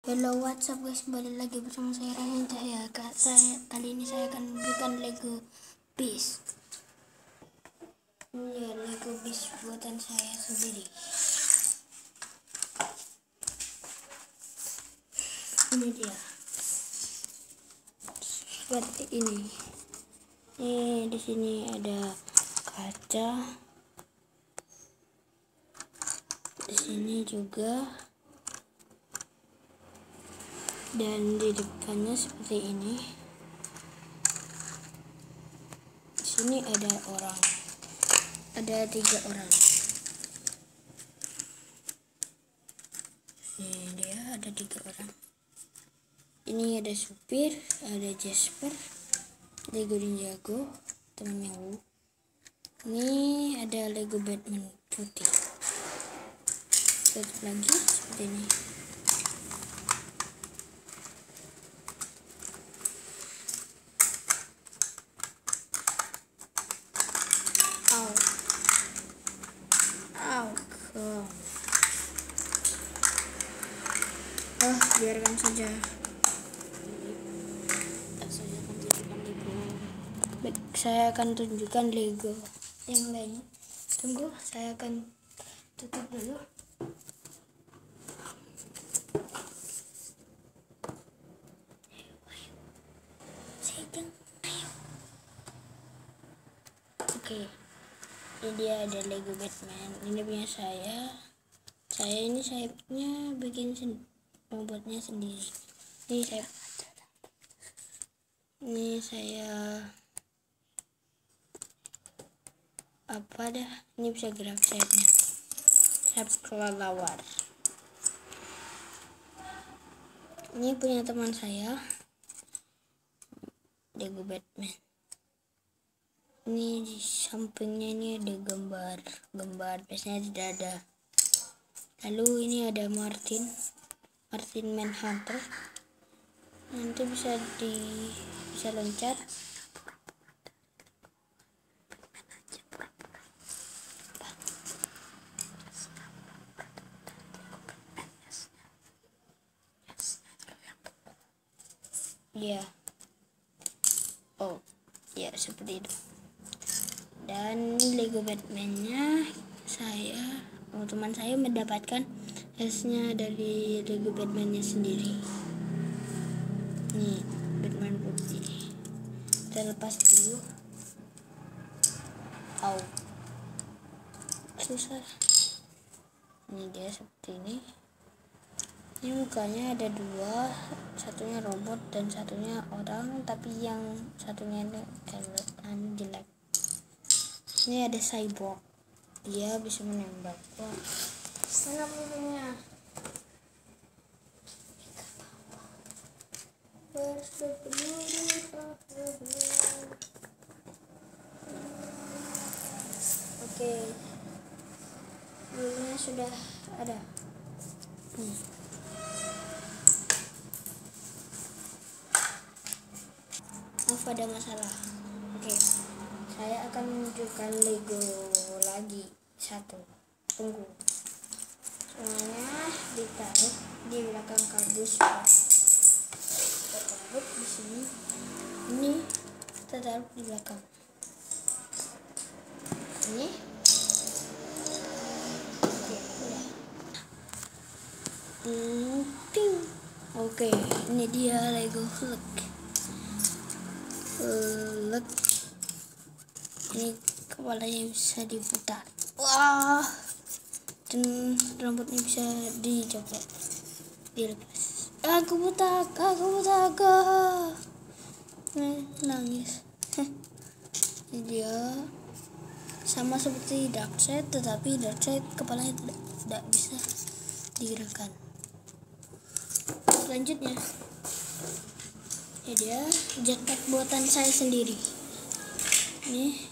Hello, what's up guys, kembali lagi bersama saya Ryan Cahya. Kali ini saya akan memberikan Lego Beast. Ini ya, Lego Beast buatan saya sendiri. Ini dia, seperti ini. Di sini ada kaca. Di sini juga. Dan di depannya seperti ini. Di sini ada orang, ada 3 orang. Ini dia, ada 3 orang. Ini ada supir, ada Jasper, Lego Ninjago, temannya Wu. Ini ada Lego Batman putih. Tutup lagi seperti ini. Biarkan saja. Saya akan tunjukkan Lego yang lain. Tunggu, saya akan tutup dulu. Oke, ini dia, ada Lego Batman. Ini punya saya. Saya ini sayapnya bikin membuatnya sendiri. Ini saya ini bisa gerak sayapnya, sayap kelelawar. Ini punya teman saya, Lego Batman. Ini di sampingnya ini ada gambar biasanya di dada. Lalu ini ada Martin Manhunter. Nanti bisa loncat. Ya. Oh, ya seperti itu. Dan Lego Batman-nya teman saya mendapatkan esnya dari Lego Batman-nya sendiri. Nih, Batman putih. Kita lepas dulu. Susah. Ini dia seperti ini. Ini mukanya ada 2, satunya robot dan satunya orang, tapi yang satunya jelek. Ini ada cyborg, dia bisa menembak. Wah, sana pelurunya. Oke, pelurunya sudah ada. Maaf, ada masalah. Oke, saya akan menunjukkan Lego lagi satu. Tunggu. Semuanya ditaruh di belakang kardus. Kita taruh di sini. Ini kita taruh di belakang. Ini. Oke, udah. Oke, ini dia Lego Hulk. Ini kepalanya bisa diputar. Wah, dan rambutnya bisa dicopot, dilepas. Aku buta. Nangis. Ini dia sama seperti Darkseid, tetapi Darkseid kepalanya tidak bisa digerakkan. Selanjutnya, ini dia jetpack buatan saya sendiri. Ini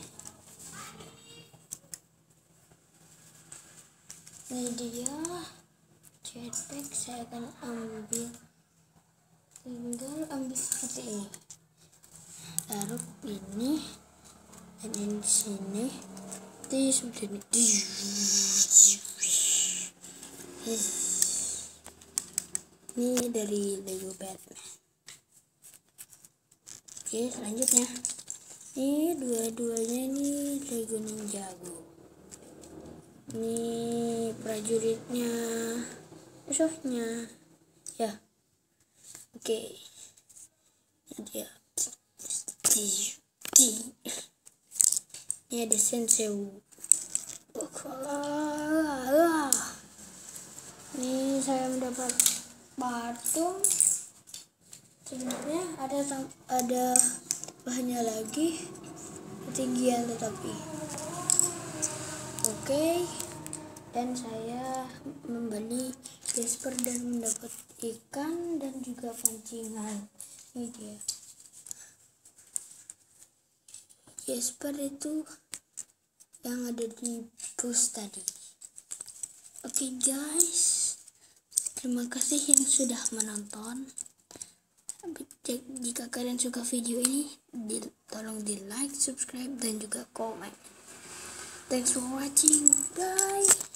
dia jetpack. Saya akan tinggal ambil seperti ini. Taruh ini dan ini di sini. Seperti ini. Ini dari Lego Batman. Oke, selanjutnya ini dua-duanya ini Lego Ninjago. Ini prajuritnya, musuhnya ya. Oke, ini dia. Ini ada Sensei. Ini saya mendapat patung. Sebenarnya ada bahannya lagi, ketinggian tetapi oke. Dan saya membeli Jasper dan mendapat ikan dan juga pancingan. Ini dia Jasper itu yang ada di bus tadi. Oke guys, terima kasih yang sudah menonton. Jika kalian suka video ini, tolong di like, subscribe, dan juga komen. Thanks for watching, bye.